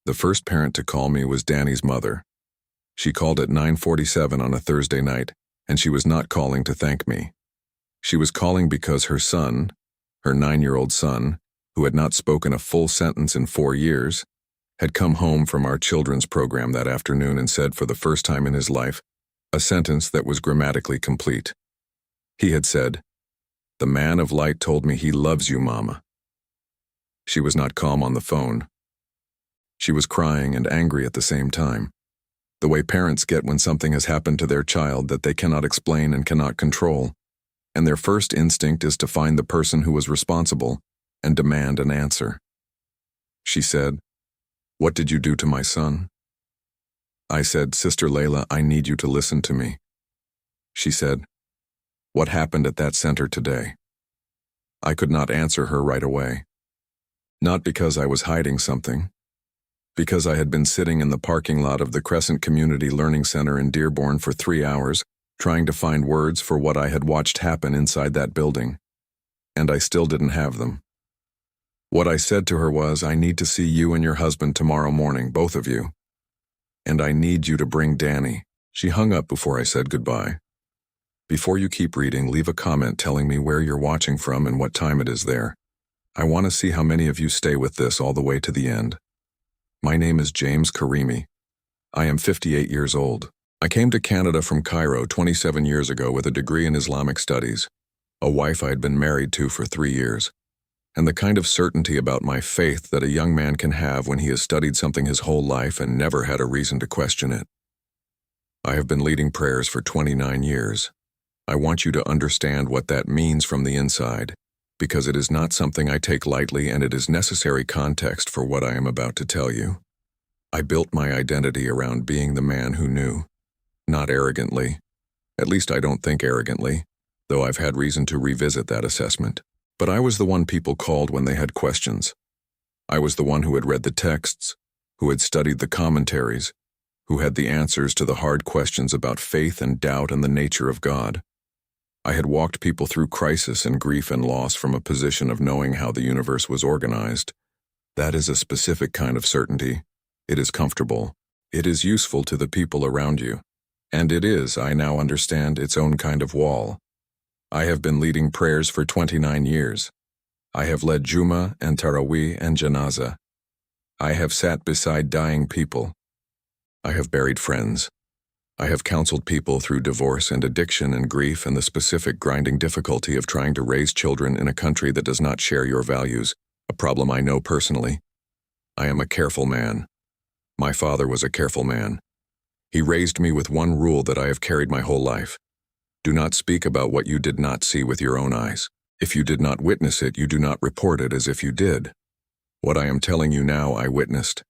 The first parent to call me was Danny's mother. She called at 9:47 on a Thursday night, and she was not calling to thank me. She was calling because her son, her 9-year-old son, who had not spoken a full sentence in 4 years, had come home from our children's program that afternoon and said for the first time in his life a sentence that was grammatically complete. He had said, "The man of light told me he loves you, Mama." She was not calm on the phone. She was crying and angry at the same time, the way parents get when something has happened to their child that they cannot explain and cannot control, and their first instinct is to find the person who was responsible and demand an answer. She said, "What did you do to my son?" I said, "Sister Layla, I need you to listen to me." She said, "What happened at that center today?" I could not answer her right away. Not because I was hiding something, because I had been sitting in the parking lot of the Crescent Community Learning Center in Dearborn for 3 hours, trying to find words for what I had watched happen inside that building, and I still didn't have them. What I said to her was, "I need to see you and your husband tomorrow morning, both of you. And I need you to bring Danny." She hung up before I said goodbye. "Before you keep reading, leave a comment telling me where you're watching from and what time it is there. I want to see how many of you stay with this all the way to the end. My name is James Karimi. I am 58 years old. I came to Canada from Cairo 27 years ago with a degree in Islamic studies, a wife I had been married to for 3 years, and the kind of certainty about my faith that a young man can have when he has studied something his whole life and never had a reason to question it. I have been leading prayers for 29 years. I want you to understand what that means from the inside, because it is not something I take lightly and it is necessary context for what I am about to tell you. I built my identity around being the man who knew. Not arrogantly. At least I don't think arrogantly, though I've had reason to revisit that assessment. But I was the one people called when they had questions. I was the one who had read the texts, who had studied the commentaries, who had the answers to the hard questions about faith and doubt and the nature of God. I had walked people through crisis and grief and loss from a position of knowing how the universe was organized. That is a specific kind of certainty. It is comfortable. It is useful to the people around you. And it is, I now understand, its own kind of wall. I have been leading prayers for 29 years. I have led Juma and Taraweeh and Janazah. I have sat beside dying people. I have buried friends. I have counseled people through divorce and addiction and grief and the specific grinding difficulty of trying to raise children in a country that does not share your values, a problem I know personally. I am a careful man. My father was a careful man. He raised me with one rule that I have carried my whole life. Do not speak about what you did not see with your own eyes. If you did not witness it, you do not report it as if you did. What I am telling you now, I witnessed.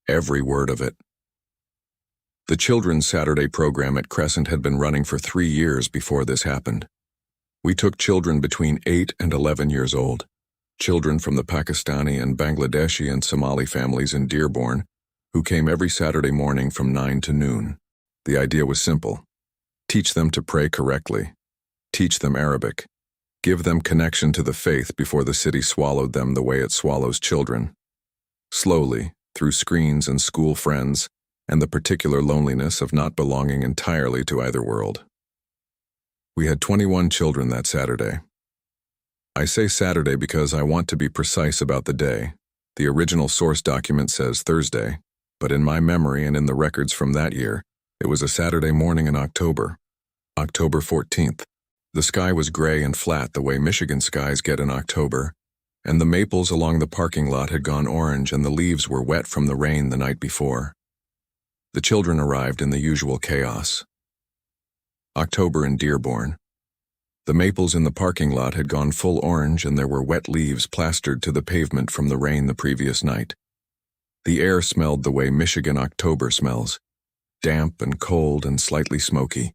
Every word of it. The Children's Saturday program at Crescent had been running for 3 years before this happened. We took children between 8 and 11 years old, children from the Pakistani and Bangladeshi and Somali families in Dearborn, who came every Saturday morning from 9 to noon. The idea was simple. Teach them to pray correctly. Teach them Arabic. Give them connection to the faith before the city swallowed them the way it swallows children. Slowly, through screens and school friends, and the particular loneliness of not belonging entirely to either world. We had 21 children that Saturday. I say Saturday because I want to be precise about the day. The original source document says Thursday, but in my memory and in the records from that year, it was a Saturday morning in October, October 14th. The sky was gray and flat the way Michigan skies get in October, and the maples along the parking lot had gone orange and the leaves were wet from the rain the night before. The children arrived in the usual chaos. October in Dearborn. The maples in the parking lot had gone full orange and there were wet leaves plastered to the pavement from the rain the previous night. The air smelled the way Michigan October smells, damp and cold and slightly smoky,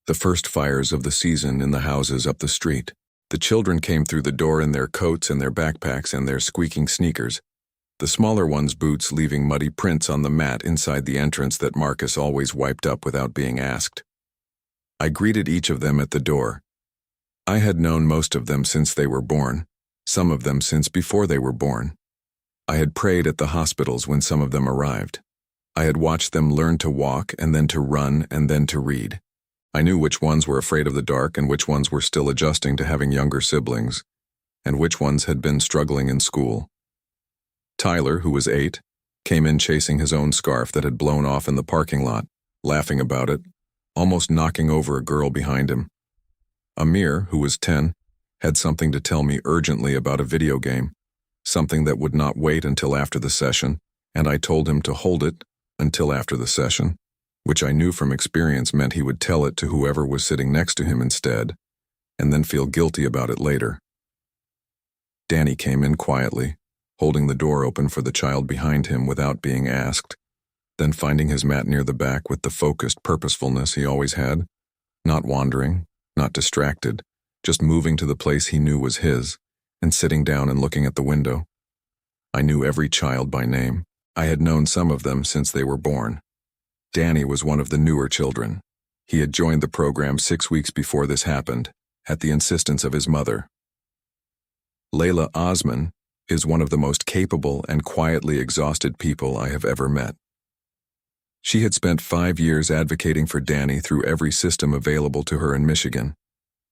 the first fires of the season in the houses up the street. The children came through the door in their coats and their backpacks and their squeaking sneakers, the smaller ones' boots leaving muddy prints on the mat inside the entrance that Marcus always wiped up without being asked. I greeted each of them at the door. I had known most of them since they were born, some of them since before they were born. I had prayed at the hospitals when some of them arrived. I had watched them learn to walk and then to run and then to read. I knew which ones were afraid of the dark and which ones were still adjusting to having younger siblings, and which ones had been struggling in school. Tyler, who was 8, came in chasing his own scarf that had blown off in the parking lot, laughing about it, almost knocking over a girl behind him. Amir, who was 10, had something to tell me urgently about a video game, something that would not wait until after the session, and I told him to hold it until after the session, which I knew from experience meant he would tell it to whoever was sitting next to him instead, and then feel guilty about it later. Danny came in quietly, holding the door open for the child behind him without being asked, then finding his mat near the back with the focused purposefulness he always had, not wandering, not distracted, just moving to the place he knew was his, and sitting down and looking at the window. I knew every child by name. I had known some of them since they were born. Danny was one of the newer children. He had joined the program 6 weeks before this happened, at the insistence of his mother. Layla Osman is one of the most capable and quietly exhausted people I have ever met. She had spent 5 years advocating for Danny through every system available to her in Michigan.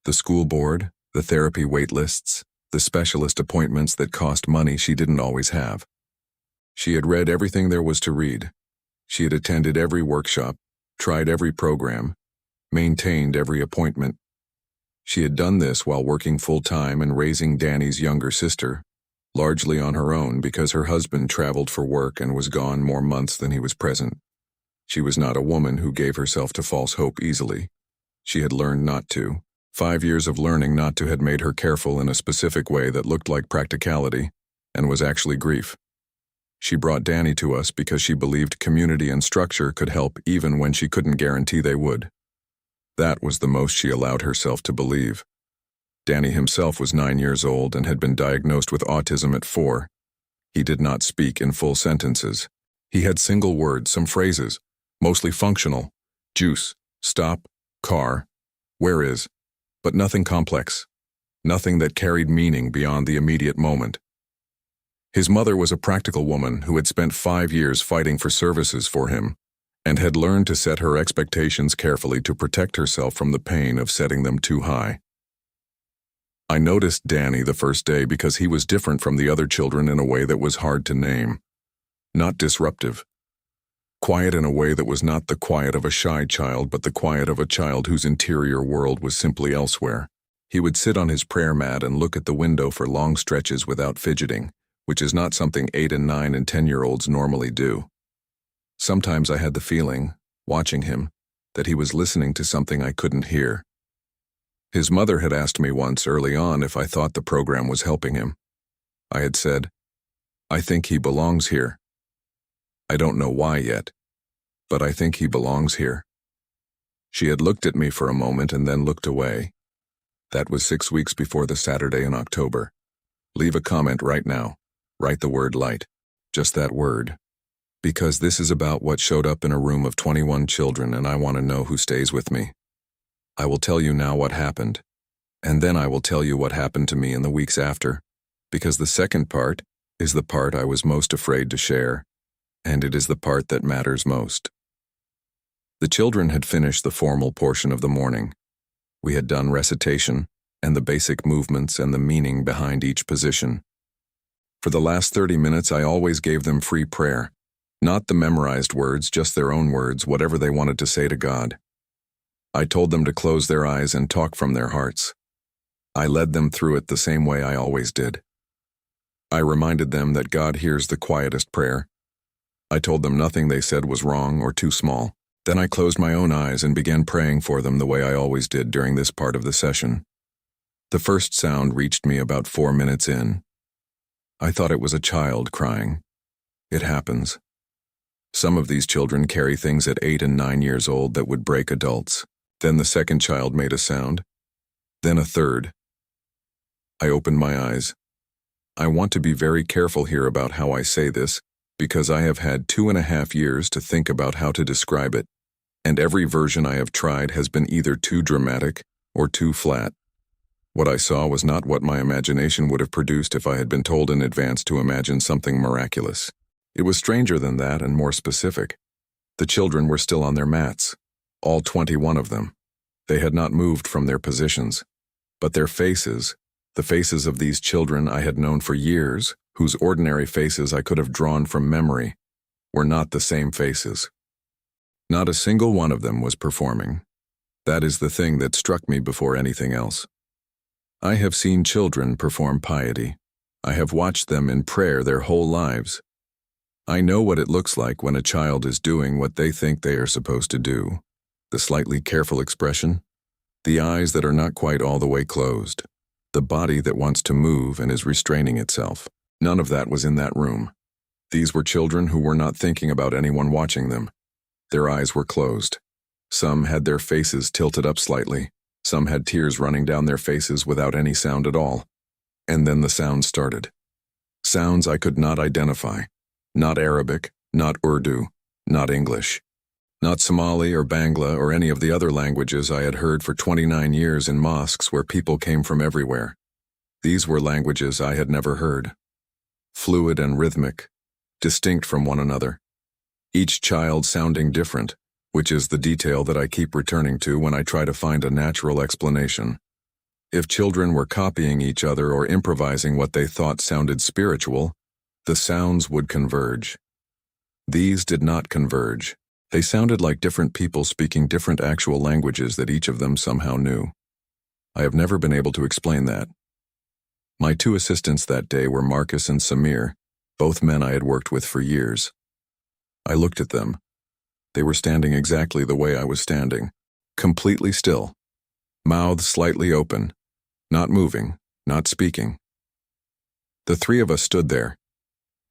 The school board, the therapy wait lists, the specialist appointments that cost money she didn't always have. She had read everything there was to read. She had attended every workshop, tried every program, maintained every appointment. She had done this while working full-time and raising Danny's younger sister, largely on her own because her husband traveled for work and was gone more months than he was present. She was not a woman who gave herself to false hope easily. She had learned not to. 5 years of learning not to had made her careful in a specific way that looked like practicality and was actually grief. She brought Danny to us because she believed community and structure could help even when she couldn't guarantee they would. That was the most she allowed herself to believe. Danny himself was 9 years old and had been diagnosed with autism at 4. He did not speak in full sentences. He had single words, some phrases, mostly functional: juice, stop, car, where is, but nothing complex, nothing that carried meaning beyond the immediate moment. His mother was a practical woman who had spent 5 years fighting for services for him and had learned to set her expectations carefully to protect herself from the pain of setting them too high. I noticed Danny the first day because he was different from the other children in a way that was hard to name. Not disruptive. Quiet in a way that was not the quiet of a shy child, but the quiet of a child whose interior world was simply elsewhere. He would sit on his prayer mat and look at the window for long stretches without fidgeting, which is not something 8 and 9 and 10-year-olds normally do. Sometimes I had the feeling, watching him, that he was listening to something I couldn't hear. His mother had asked me once early on if I thought the program was helping him. I had said, "I think he belongs here. I don't know why yet, but I think he belongs here." She had looked at me for a moment and then looked away. That was 6 weeks before the Saturday in October. Leave a comment right now. Write the word light. Just that word. Because this is about what showed up in a room of 21 children and I want to know who stays with me. I will tell you now what happened, and then I will tell you what happened to me in the weeks after, because the second part is the part I was most afraid to share, and it is the part that matters most. The children had finished the formal portion of the morning. We had done recitation and the basic movements and the meaning behind each position. For the last 30 minutes, I always gave them free prayer. Not the memorized words, just their own words, whatever they wanted to say to God. I told them to close their eyes and talk from their hearts. I led them through it the same way I always did. I reminded them that God hears the quietest prayer. I told them nothing they said was wrong or too small. Then I closed my own eyes and began praying for them the way I always did during this part of the session. The first sound reached me about 4 minutes in. I thought it was a child crying. It happens. Some of these children carry things at 8 and 9 years old that would break adults. Then the second child made a sound. Then a third. I opened my eyes. I want to be very careful here about how I say this, because I have had 2.5 years to think about how to describe it, and every version I have tried has been either too dramatic or too flat. What I saw was not what my imagination would have produced if I had been told in advance to imagine something miraculous. It was stranger than that and more specific. The children were still on their mats, all 21 of them. They had not moved from their positions, but their faces, the faces of these children I had known for years, whose ordinary faces I could have drawn from memory, were not the same faces. Not a single one of them was performing. That is the thing that struck me before anything else. I have seen children perform piety. I have watched them in prayer their whole lives. I know what it looks like when a child is doing what they think they are supposed to do. The slightly careful expression, the eyes that are not quite all the way closed, the body that wants to move and is restraining itself. None of that was in that room. These were children who were not thinking about anyone watching them. Their eyes were closed. Some had their faces tilted up slightly. Some had tears running down their faces without any sound at all. And then the sounds started. Sounds I could not identify. Not Arabic, not Urdu, not English. Not Somali or Bangla or any of the other languages I had heard for 29 years in mosques where people came from everywhere. These were languages I had never heard. Fluid and rhythmic, distinct from one another. Each child sounding different, which is the detail that I keep returning to when I try to find a natural explanation. If children were copying each other or improvising what they thought sounded spiritual, the sounds would converge. These did not converge. They sounded like different people speaking different actual languages that each of them somehow knew. I have never been able to explain that. My two assistants that day were Marcus and Samir, both men I had worked with for years. I looked at them. They were standing exactly the way I was standing, completely still, mouths slightly open, not moving, not speaking. The three of us stood there,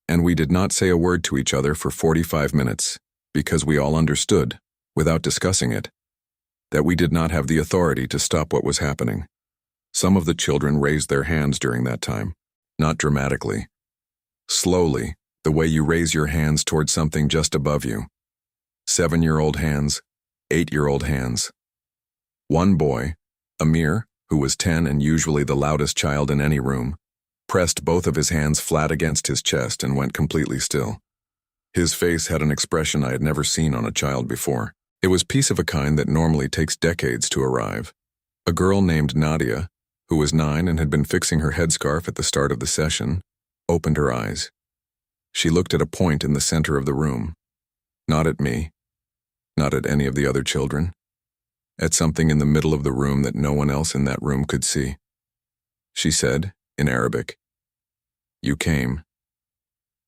and we did not say a word to each other for 45 minutes, because we all understood, without discussing it, that we did not have the authority to stop what was happening. Some of the children raised their hands during that time, not dramatically. Slowly, the way you raise your hands toward something just above you. 7-year-old hands, 8-year-old hands. One boy, Amir, who was 10 and usually the loudest child in any room, pressed both of his hands flat against his chest and went completely still. His face had an expression I had never seen on a child before. It was peace of a kind that normally takes decades to arrive. A girl named Nadia, who was 9 and had been fixing her headscarf at the start of the session, opened her eyes. She looked at a point in the center of the room. Not at me, not at any of the other children, at something in the middle of the room that no one else in that room could see. She said, in Arabic, "You came."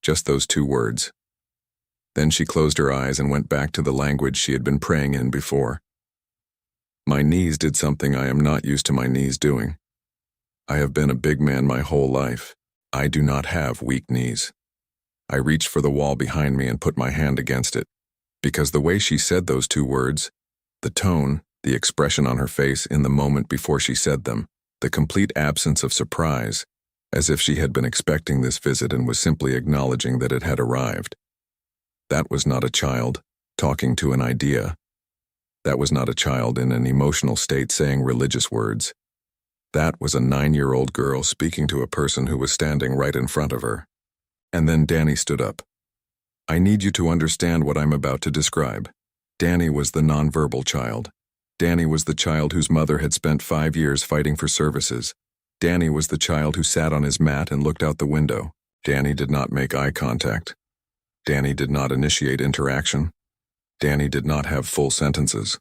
Just those 2 words. Then she closed her eyes and went back to the language she had been praying in before. My knees did something I am not used to my knees doing. I have been a big man my whole life. I do not have weak knees. I reached for the wall behind me and put my hand against it, because the way she said those 2 words, the tone, the expression on her face in the moment before she said them, the complete absence of surprise, as if she had been expecting this visit and was simply acknowledging that it had arrived. That was not a child talking to an idea. That was not a child in an emotional state saying religious words. That was a 9-year-old girl speaking to a person who was standing right in front of her. And then Danny stood up. I need you to understand what I'm about to describe. Danny was the nonverbal child. Danny was the child whose mother had spent 5 years fighting for services. Danny was the child who sat on his mat and looked out the window. Danny did not make eye contact. Danny did not initiate interaction. Danny did not have full sentences.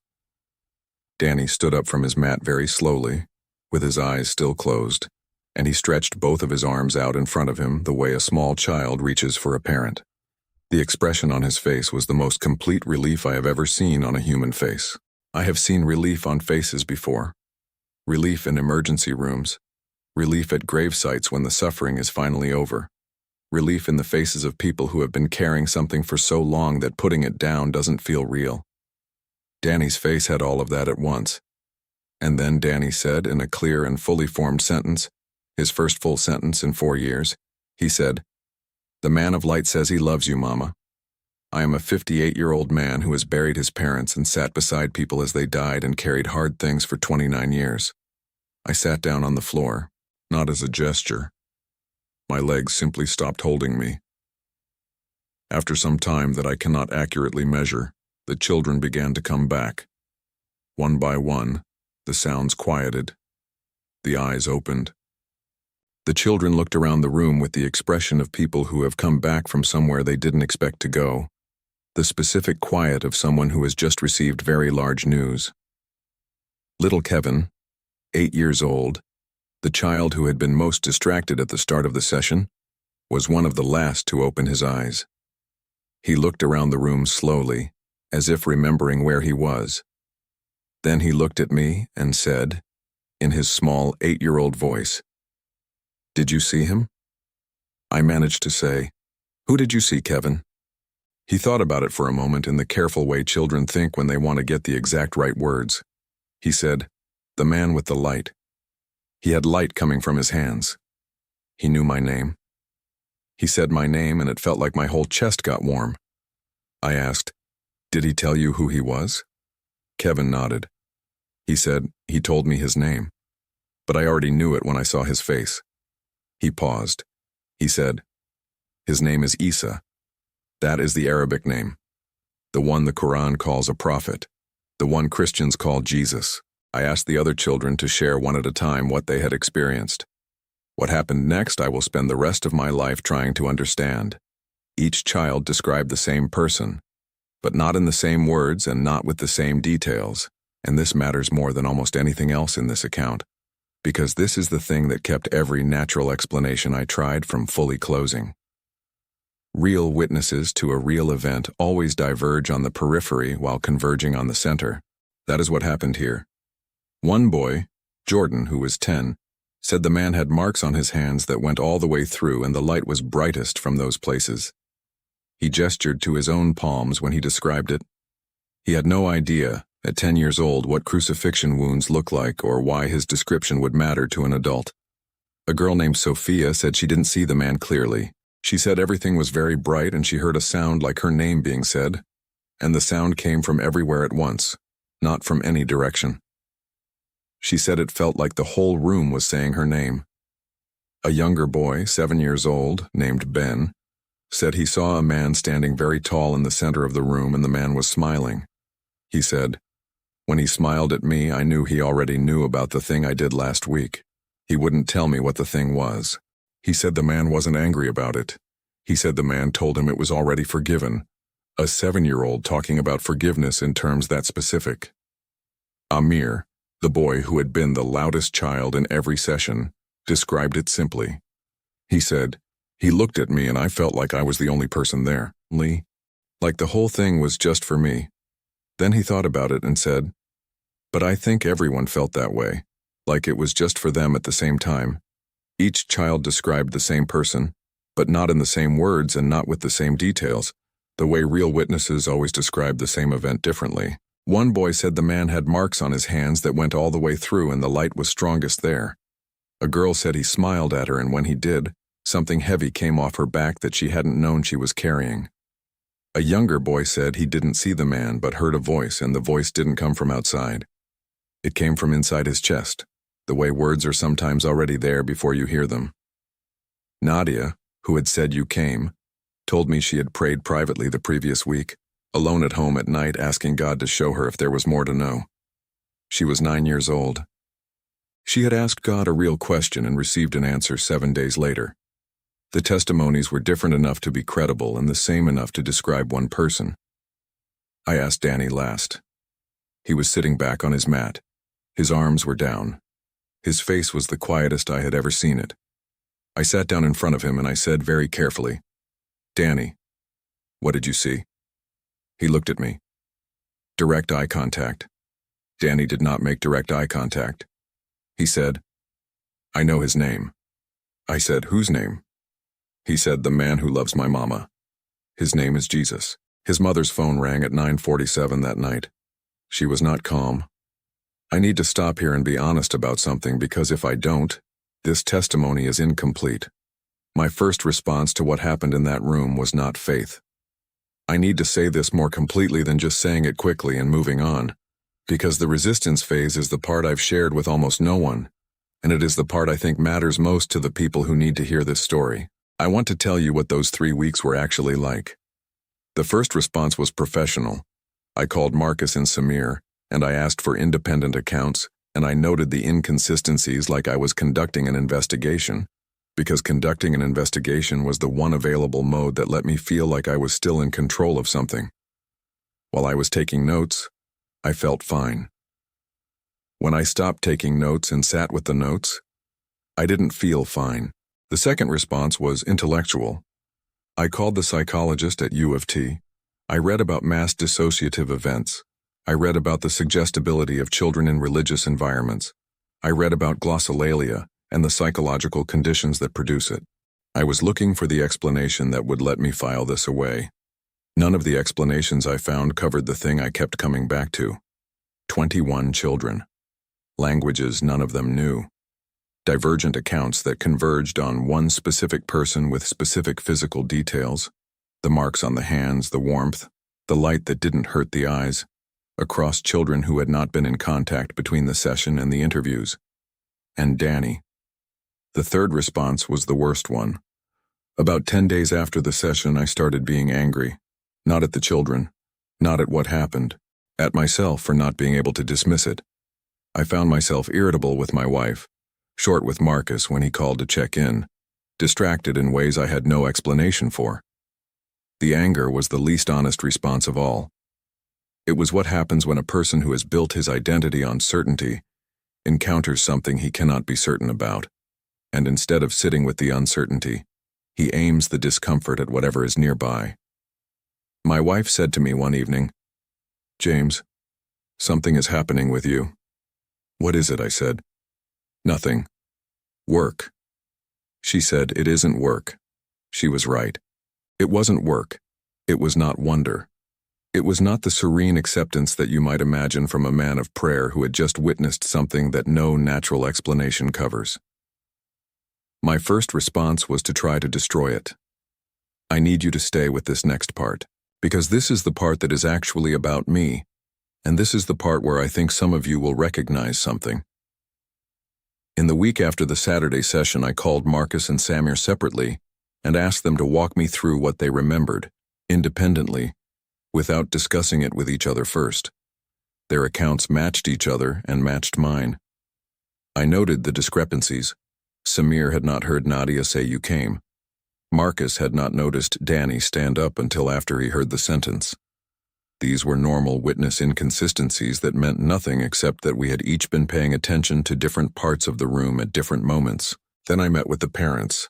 Danny stood up from his mat very slowly, with his eyes still closed, and he stretched both of his arms out in front of him the way a small child reaches for a parent. The expression on his face was the most complete relief I have ever seen on a human face. I have seen relief on faces before. Relief in emergency rooms. Relief at grave sites when the suffering is finally over. Relief in the faces of people who have been carrying something for so long that putting it down doesn't feel real. Danny's face had all of that at once. And then Danny said in a clear and fully formed sentence, his first full sentence in 4 years, he said, "The man of light says he loves you, Mama. I am a 58-year-old man who has buried his parents and sat beside people as they died and carried hard things for 29 years. I sat down on the floor, not as a gesture. My legs simply stopped holding me. After some time that I cannot accurately measure, the children began to come back. One by one, the sounds quieted. The eyes opened. The children looked around the room with the expression of people who have come back from somewhere they didn't expect to go, the specific quiet of someone who has just received very large news. Little Kevin, 8 years old, the child who had been most distracted at the start of the session, was one of the last to open his eyes. He looked around the room slowly, as if remembering where he was. Then he looked at me and said, in his small 8-year-old voice, "Did you see him?" I managed to say, "Who did you see, Kevin?" He thought about it for a moment in the careful way children think when they want to get the exact right words. He said, "The man with the light." He had light coming from his hands. He knew my name. He said my name and it felt like my whole chest got warm. I asked, "Did he tell you who he was?" Kevin nodded. He said he told me his name, but I already knew it when I saw his face. He paused. He said, "His name is Isa. That is the Arabic name. The one the Quran calls a prophet. The one Christians call Jesus." I asked the other children to share one at a time what they had experienced. What happened next, I will spend the rest of my life trying to understand. Each child described the same person, but not in the same words and not with the same details, and this matters more than almost anything else in this account, because this is the thing that kept every natural explanation I tried from fully closing. Real witnesses to a real event always diverge on the periphery while converging on the center. That is what happened here. One boy, Jordan, who was 10, said the man had marks on his hands that went all the way through and the light was brightest from those places. He gestured to his own palms when he described it. He had no idea, at 10 years old, what crucifixion wounds look like or why his description would matter to an adult. A girl named Sophia said she didn't see the man clearly. She said everything was very bright and she heard a sound like her name being said, and the sound came from everywhere at once, not from any direction. She said it felt like the whole room was saying her name. A younger boy, 7 years old, named Ben, said he saw a man standing very tall in the center of the room and the man was smiling. He said, "When he smiled at me, I knew he already knew about the thing I did last week. He wouldn't tell me what the thing was. He said the man wasn't angry about it. He said the man told him it was already forgiven. A 7-year-old talking about forgiveness in terms that specific." Amir, the boy who had been the loudest child in every session, described it simply. He said, "He looked at me and I felt like I was the only person there, like the whole thing was just for me." Then he thought about it and said, "But I think everyone felt that way, like it was just for them at the same time." Each child described the same person, but not in the same words and not with the same details, the way real witnesses always describe the same event differently. One boy said the man had marks on his hands that went all the way through and the light was strongest there. A girl said he smiled at her and when he did, something heavy came off her back that she hadn't known she was carrying. A younger boy said he didn't see the man but heard a voice and the voice didn't come from outside. It came from inside his chest, the way words are sometimes already there before you hear them. Nadia, who had said you came, told me she had prayed privately the previous week, alone at home at night asking God to show her if there was more to know. She was 9 years old. She had asked God a real question and received an answer 7 days later. The testimonies were different enough to be credible and the same enough to describe one person. I asked Danny last. He was sitting back on his mat. His arms were down. His face was the quietest I had ever seen it. I sat down in front of him and I said very carefully, "Danny, what did you see?" He looked at me. Direct eye contact. Danny did not make direct eye contact. He said, "I know his name." I said, "Whose name?" He said, "The man who loves my mama. His name is Jesus." His mother's phone rang at 9:47 that night. She was not calm. I need to stop here and be honest about something because if I don't, this testimony is incomplete. My first response to what happened in that room was not faith. I need to say this more completely than just saying it quickly and moving on, because the resistance phase is the part I've shared with almost no one, and it is the part I think matters most to the people who need to hear this story. I want to tell you what those 3 weeks were actually like. The first response was professional. I called Marcus and Samir, and I asked for independent accounts, and I noted the inconsistencies like I was conducting an investigation, because conducting an investigation was the one available mode that let me feel like I was still in control of something. While I was taking notes, I felt fine. When I stopped taking notes and sat with the notes, I didn't feel fine. The second response was intellectual. I called the psychologist at U of T. I read about mass dissociative events. I read about the suggestibility of children in religious environments. I read about glossolalia and the psychological conditions that produce it. I was looking for the explanation that would let me file this away. None of the explanations I found covered the thing I kept coming back to. 21 children. Languages none of them knew. Divergent accounts that converged on one specific person with specific physical details. The marks on the hands, the warmth, the light that didn't hurt the eyes. Across children who had not been in contact between the session and the interviews. And Danny. The third response was the worst one. About 10 days after the session, I started being angry. Not at the children, not at what happened, at myself for not being able to dismiss it. I found myself irritable with my wife, short with Marcus when he called to check in, distracted in ways I had no explanation for. The anger was the least honest response of all. It was what happens when a person who has built his identity on certainty encounters something he cannot be certain about, and instead of sitting with the uncertainty, he aims the discomfort at whatever is nearby. My wife said to me one evening, "James, something is happening with you." "What is it?" I said. "Nothing. Work." She said, "It isn't work." She was right. It wasn't work. It was not wonder. It was not the serene acceptance that you might imagine from a man of prayer who had just witnessed something that no natural explanation covers. My first response was to try to destroy it. I need you to stay with this next part, because this is the part that is actually about me, and this is the part where I think some of you will recognize something. In the week after the Saturday session, I called Marcus and Samir separately and asked them to walk me through what they remembered, independently, without discussing it with each other first. Their accounts matched each other and matched mine. I noted the discrepancies. Samir had not heard Nadia say "you came." Marcus had not noticed Danny stand up until after he heard the sentence. These were normal witness inconsistencies that meant nothing except that we had each been paying attention to different parts of the room at different moments. Then I met with the parents.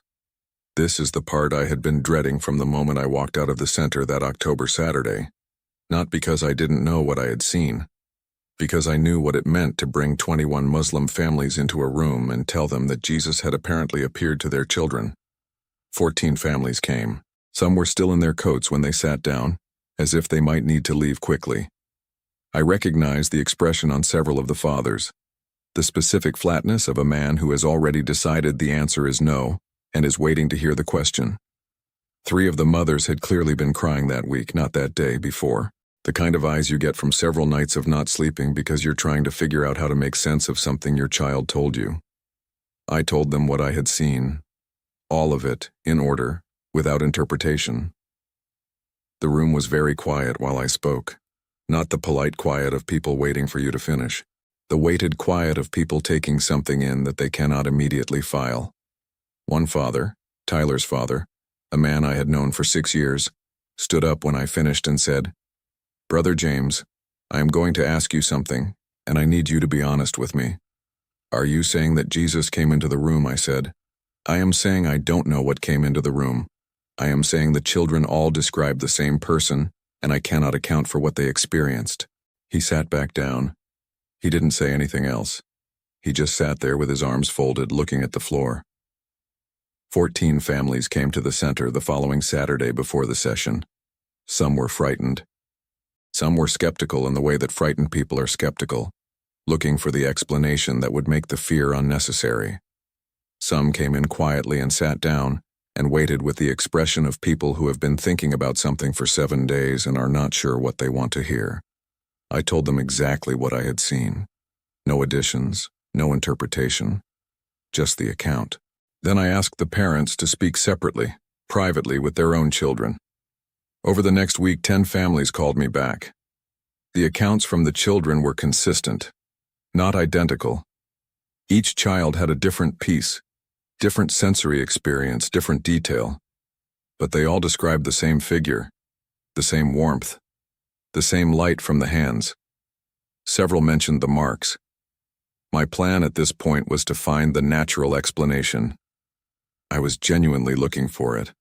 This is the part I had been dreading from the moment I walked out of the center that October Saturday. Not because I didn't know what I had seen, because I knew what it meant to bring 21 Muslim families into a room and tell them that Jesus had apparently appeared to their children. 14 families came. Some were still in their coats when they sat down, as if they might need to leave quickly. I recognized the expression on several of the fathers, the specific flatness of a man who has already decided the answer is no and is waiting to hear the question. 3 of the mothers had clearly been crying that week, not that day before. The kind of eyes you get from several nights of not sleeping because you're trying to figure out how to make sense of something your child told you. I told them what I had seen. All of it, in order, without interpretation. The room was very quiet while I spoke. Not the polite quiet of people waiting for you to finish. The weighted quiet of people taking something in that they cannot immediately file. One father, Tyler's father, a man I had known for 6 years, stood up when I finished and said, "Brother James, I am going to ask you something, and I need you to be honest with me." "Are you saying that Jesus came into the room?" I said. "I am saying I don't know what came into the room. I am saying the children all describe the same person, and I cannot account for what they experienced." He sat back down. He didn't say anything else. He just sat there with his arms folded, looking at the floor. 14 families came to the center the following Saturday before the session. Some were frightened. Some were skeptical in the way that frightened people are skeptical, looking for the explanation that would make the fear unnecessary. Some came in quietly and sat down and waited with the expression of people who have been thinking about something for 7 days and are not sure what they want to hear. I told them exactly what I had seen. No additions, no interpretation. just the account. Then I asked the parents to speak separately, privately with their own children. Over the next week, 10 families called me back. The accounts from the children were consistent, not identical. Each child had a different piece, different sensory experience, different detail, but they all described the same figure, the same warmth, the same light from the hands. Several mentioned the marks. My plan at this point was to find the natural explanation. I was genuinely looking for it.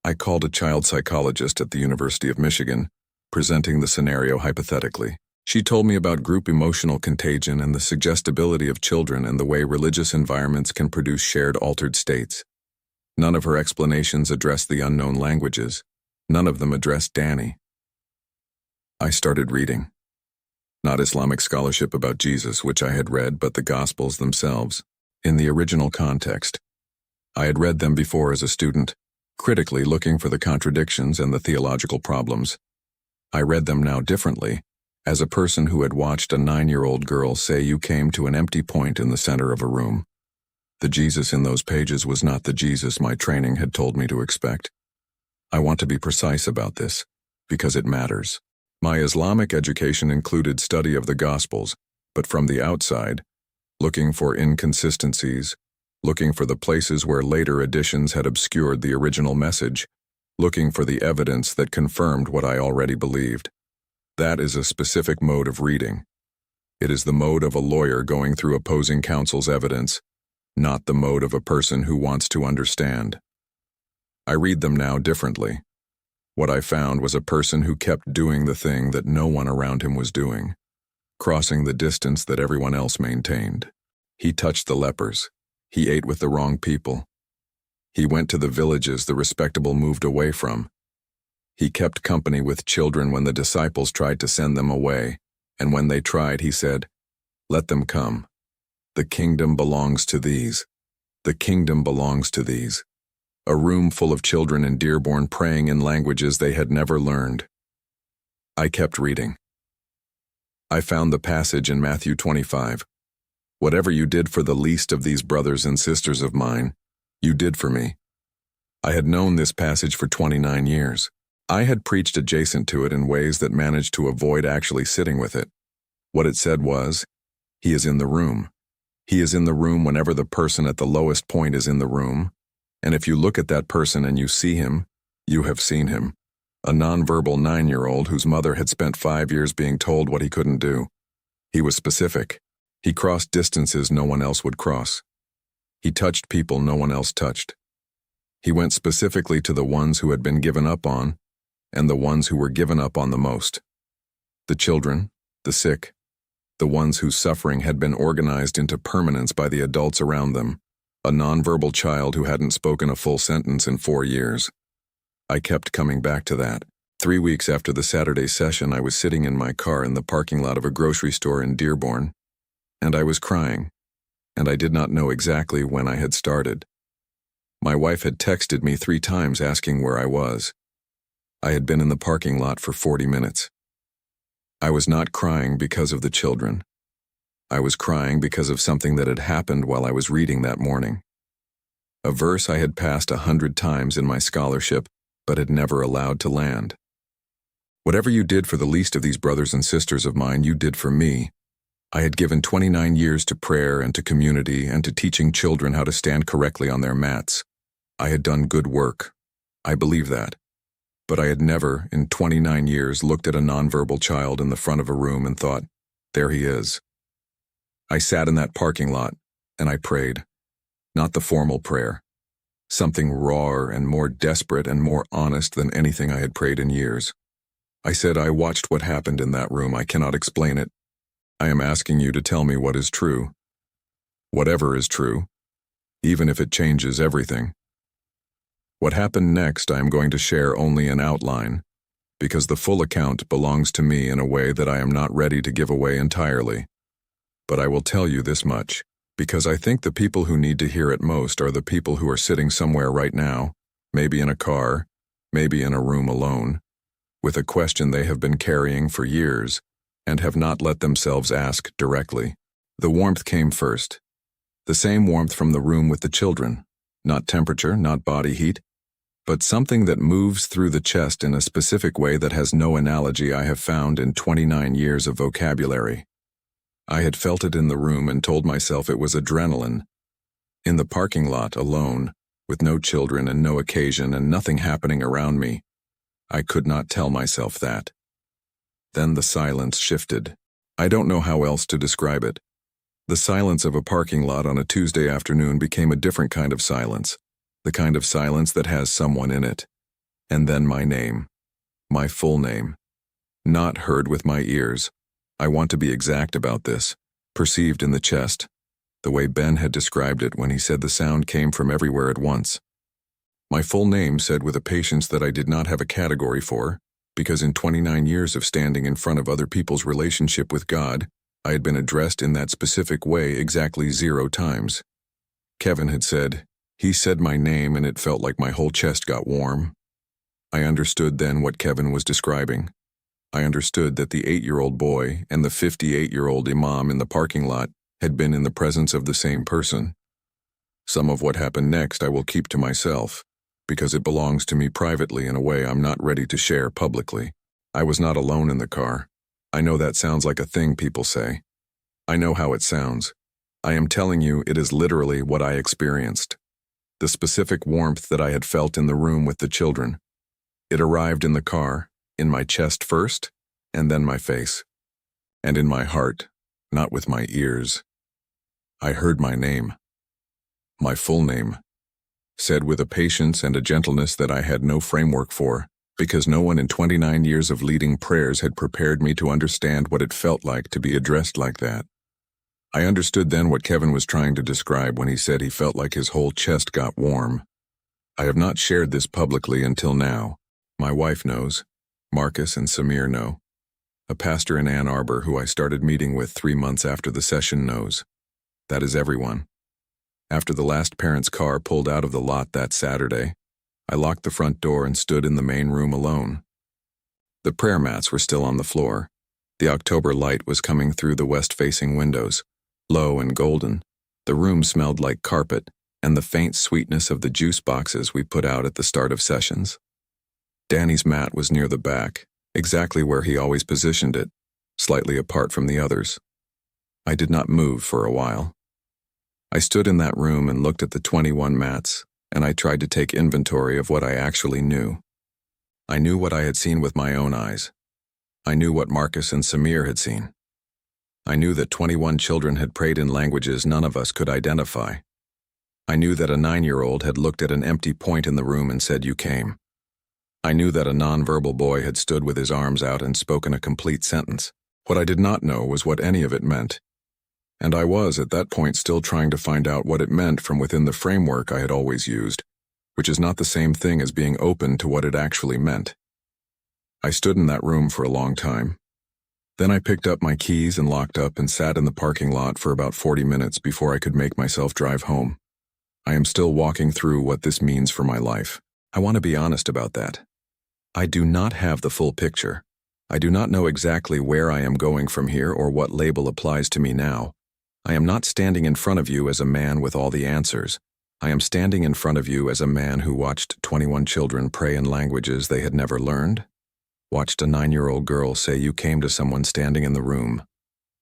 I called a child psychologist at the University of Michigan, presenting the scenario hypothetically. She told me about group emotional contagion and the suggestibility of children and the way religious environments can produce shared altered states. None of her explanations addressed the unknown languages. None of them addressed Danny. I started reading. Not Islamic scholarship about Jesus, which I had read, but the Gospels themselves, in the original context. I had read them before as a student, critically looking for the contradictions and the theological problems. I read them now differently, as a person who had watched a 9-year-old girl say you came to an empty point in the center of a room. The Jesus in those pages was not the Jesus my training had told me to expect. I want to be precise about this, because it matters. My Islamic education included study of the Gospels, but from the outside, looking for inconsistencies, looking for the places where later additions had obscured the original message, looking for the evidence that confirmed what I already believed. That is a specific mode of reading. It is the mode of a lawyer going through opposing counsel's evidence, not the mode of a person who wants to understand. I read them now differently. What I found was a person who kept doing the thing that no one around him was doing, crossing the distance that everyone else maintained. He touched the lepers. He ate with the wrong people. He went to the villages the respectable moved away from. He kept company with children when the disciples tried to send them away, and when they tried, he said, "Let them come. The kingdom belongs to these. The kingdom belongs to these." A room full of children in Dearborn praying in languages they had never learned. I kept reading. I found the passage in Matthew 25. "Whatever you did for the least of these brothers and sisters of mine, you did for me." I had known this passage for 29 years. I had preached adjacent to it in ways that managed to avoid actually sitting with it. What it said was, He is in the room. He is in the room whenever the person at the lowest point is in the room, and if you look at that person and you see him, you have seen him. A nonverbal 9-year-old whose mother had spent 5 years being told what he couldn't do. He was specific. He crossed distances no one else would cross. He touched people no one else touched. He went specifically to the ones who had been given up on, and the ones who were given up on the most. The children, the sick, the ones whose suffering had been organized into permanence by the adults around them, a nonverbal child who hadn't spoken a full sentence in 4 years. I kept coming back to that. 3 weeks after the Saturday session, I was sitting in my car in the parking lot of a grocery store in Dearborn, and I was crying, and I did not know exactly when I had started. My wife had texted me 3 times asking where I was. I had been in the parking lot for 40 minutes. I was not crying because of the children. I was crying because of something that had happened while I was reading that morning. A verse I had passed 100 times in my scholarship, but had never allowed to land. "Whatever you did for the least of these brothers and sisters of mine, you did for me." I had given 29 years to prayer and to community and to teaching children how to stand correctly on their mats. I had done good work. I believe that. But I had never, in 29 years, looked at a nonverbal child in the front of a room and thought, there he is. I sat in that parking lot, and I prayed. Not the formal prayer. Something rawer and more desperate and more honest than anything I had prayed in years. I said, I watched what happened in that room. I cannot explain it. I am asking you to tell me what is true. Whatever is true, even if it changes everything. What happened next I am going to share only in outline, because the full account belongs to me in a way that I am not ready to give away entirely. But I will tell you this much, because I think the people who need to hear it most are the people who are sitting somewhere right now, maybe in a car, maybe in a room alone, with a question they have been carrying for years and have not let themselves ask directly. The warmth came first. The same warmth from the room with the children. Not temperature, not body heat, but something that moves through the chest in a specific way that has no analogy I have found in 29 years of vocabulary. I had felt it in the room and told myself it was adrenaline. In the parking lot, alone, with no children and no occasion and nothing happening around me, I could not tell myself that. Then the silence shifted. I don't know how else to describe it. The silence of a parking lot on a Tuesday afternoon became a different kind of silence, the kind of silence that has someone in it. And then my name, my full name, not heard with my ears. I want to be exact about this, perceived in the chest, the way Ben had described it when he said the sound came from everywhere at once. My full name said with a patience that I did not have a category for, because in 29 years of standing in front of other people's relationship with God, I had been addressed in that specific way exactly 0 times. Kevin had said, he said my name and it felt like my whole chest got warm. I understood then what Kevin was describing. I understood that the 8-year-old boy and the 58-year-old Imam in the parking lot had been in the presence of the same person. Some of what happened next I will keep to myself, because it belongs to me privately in a way I'm not ready to share publicly. I was not alone in the car. I know that sounds like a thing people say. I know how it sounds. I am telling you it is literally what I experienced. The specific warmth that I had felt in the room with the children. It arrived in the car, in my chest first, and then my face. And in my heart, not with my ears. I heard my name. My full name. Said with a patience and a gentleness that I had no framework for, because no one in 29 years of leading prayers had prepared me to understand what it felt like to be addressed like that. I understood then what Kevin was trying to describe when he said he felt like his whole chest got warm. I have not shared this publicly until now. My wife knows. Marcus and Samir know. A pastor in Ann Arbor who I started meeting with 3 months after the session knows. That is everyone. After the last parent's car pulled out of the lot that Saturday, I locked the front door and stood in the main room alone. The prayer mats were still on the floor. The October light was coming through the west-facing windows, low and golden. The room smelled like carpet and the faint sweetness of the juice boxes we put out at the start of sessions. Danny's mat was near the back, exactly where he always positioned it, slightly apart from the others. I did not move for a while. I stood in that room and looked at the 21 mats, and I tried to take inventory of what I actually knew. I knew what I had seen with my own eyes. I knew what Marcus and Samir had seen. I knew that 21 children had prayed in languages none of us could identify. I knew that a 9-year-old had looked at an empty point in the room and said, "You came." I knew that a nonverbal boy had stood with his arms out and spoken a complete sentence. What I did not know was what any of it meant. And I was, at that point, still trying to find out what it meant from within the framework I had always used, which is not the same thing as being open to what it actually meant. I stood in that room for a long time. Then I picked up my keys and locked up and sat in the parking lot for about 40 minutes before I could make myself drive home. I am still walking through what this means for my life. I want to be honest about that. I do not have the full picture. I do not know exactly where I am going from here or what label applies to me now. I am not standing in front of you as a man with all the answers. I am standing in front of you as a man who watched 21 children pray in languages they had never learned, watched a 9-year-old girl say "you came" to someone standing in the room,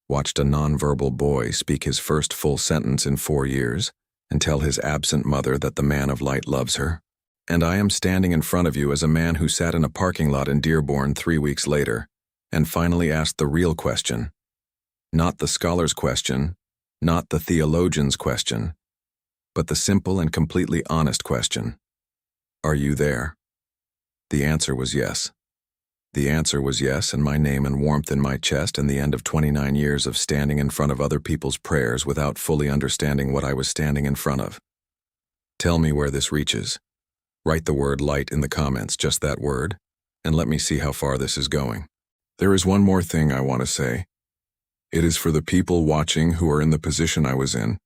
watched a nonverbal boy speak his first full sentence in 4 years and tell his absent mother that the man of light loves her. And I am standing in front of you as a man who sat in a parking lot in Dearborn 3 weeks later and finally asked the real question. Not the scholar's question, not the theologian's question, but the simple and completely honest question. Are you there? The answer was yes. The answer was yes, and my name and warmth in my chest and the end of 29 years of standing in front of other people's prayers without fully understanding what I was standing in front of. Tell me where this reaches. Write the word light in the comments, just that word, and let me see how far this is going. There is one more thing I want to say. It is for the people watching who are in the position I was in,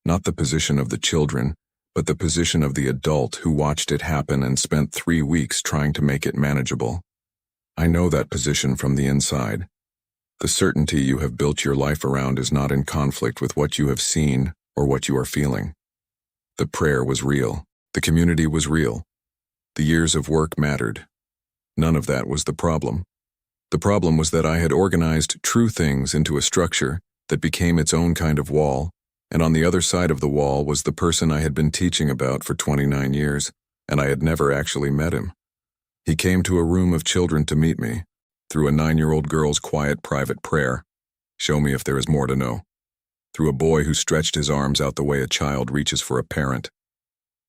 not the position of the children, but the position of the adult who watched it happen and spent 3 weeks trying to make it manageable. I know that position from the inside. The certainty you have built your life around is not in conflict with what you have seen or what you are feeling. The prayer was real. The community was real. The years of work mattered. None of that was the problem. The problem was that I had organized true things into a structure that became its own kind of wall, and on the other side of the wall was the person I had been teaching about for 29 years, and I had never actually met him. He came to a room of children to meet me, through a 9-year-old girl's quiet private prayer. Show me if there is more to know. Through a boy who stretched his arms out the way a child reaches for a parent.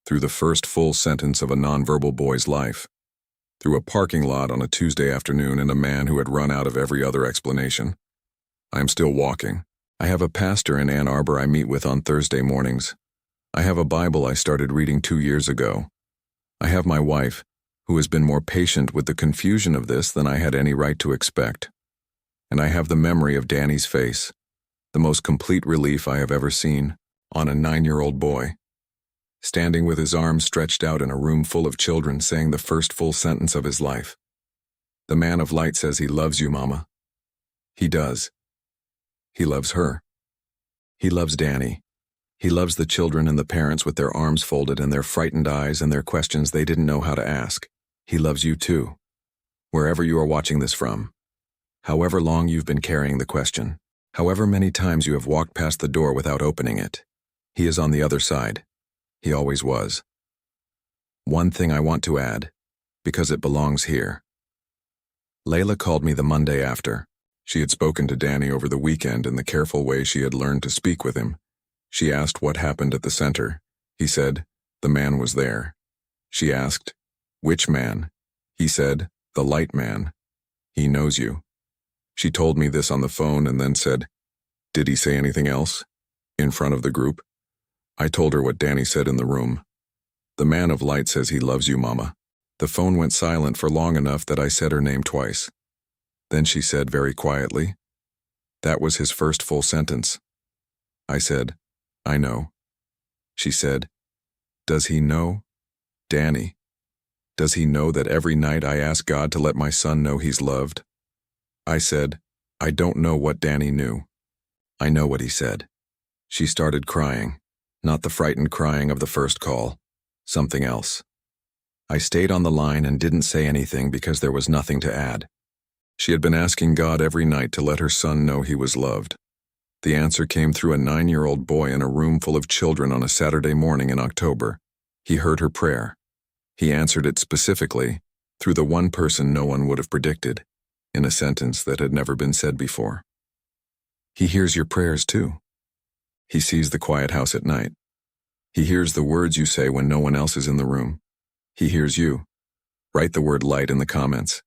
Through the first full sentence of a nonverbal boy's life. Through a parking lot on a Tuesday afternoon and a man who had run out of every other explanation. I am still walking. I have a pastor in Ann Arbor I meet with on Thursday mornings. I have a Bible I started reading 2 years ago. I have my wife, who has been more patient with the confusion of this than I had any right to expect. And I have the memory of Danny's face, the most complete relief I have ever seen, on a 9-year-old boy. Standing with his arms stretched out in a room full of children saying the first full sentence of his life. The man of light says he loves you, Mama. He does. He loves her. He loves Danny. He loves the children and the parents with their arms folded and their frightened eyes and their questions they didn't know how to ask. He loves you too, wherever you are watching this from. However long you've been carrying the question, however many times you have walked past the door without opening it, he is on the other side. He always was. One thing I want to add, because it belongs here. Layla called me the Monday after. She had spoken to Danny over the weekend in the careful way she had learned to speak with him. She asked what happened at the center. He said, the man was there. She asked, which man? He said, the light man. He knows you. She told me this on the phone and then said, did he say anything else? In front of the group? I told her what Danny said in the room. The man of light says he loves you, Mama. The phone went silent for long enough that I said her name twice. Then she said very quietly, that was his first full sentence. I said, I know. She said, does he know? Danny, does he know that every night I ask God to let my son know he's loved? I said, I don't know what Danny knew. I know what he said. She started crying. Not the frightened crying of the first call, something else. I stayed on the line and didn't say anything because there was nothing to add. She had been asking God every night to let her son know he was loved. The answer came through a 9-year-old boy in a room full of children on a Saturday morning in October. He heard her prayer. He answered it specifically, through the one person no one would have predicted, in a sentence that had never been said before. He hears your prayers too. He sees the quiet house at night. He hears the words you say when no one else is in the room. He hears you. Write the word light in the comments.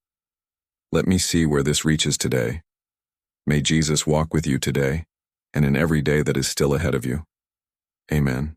Let me see where this reaches today. May Jesus walk with you today and in every day that is still ahead of you. Amen.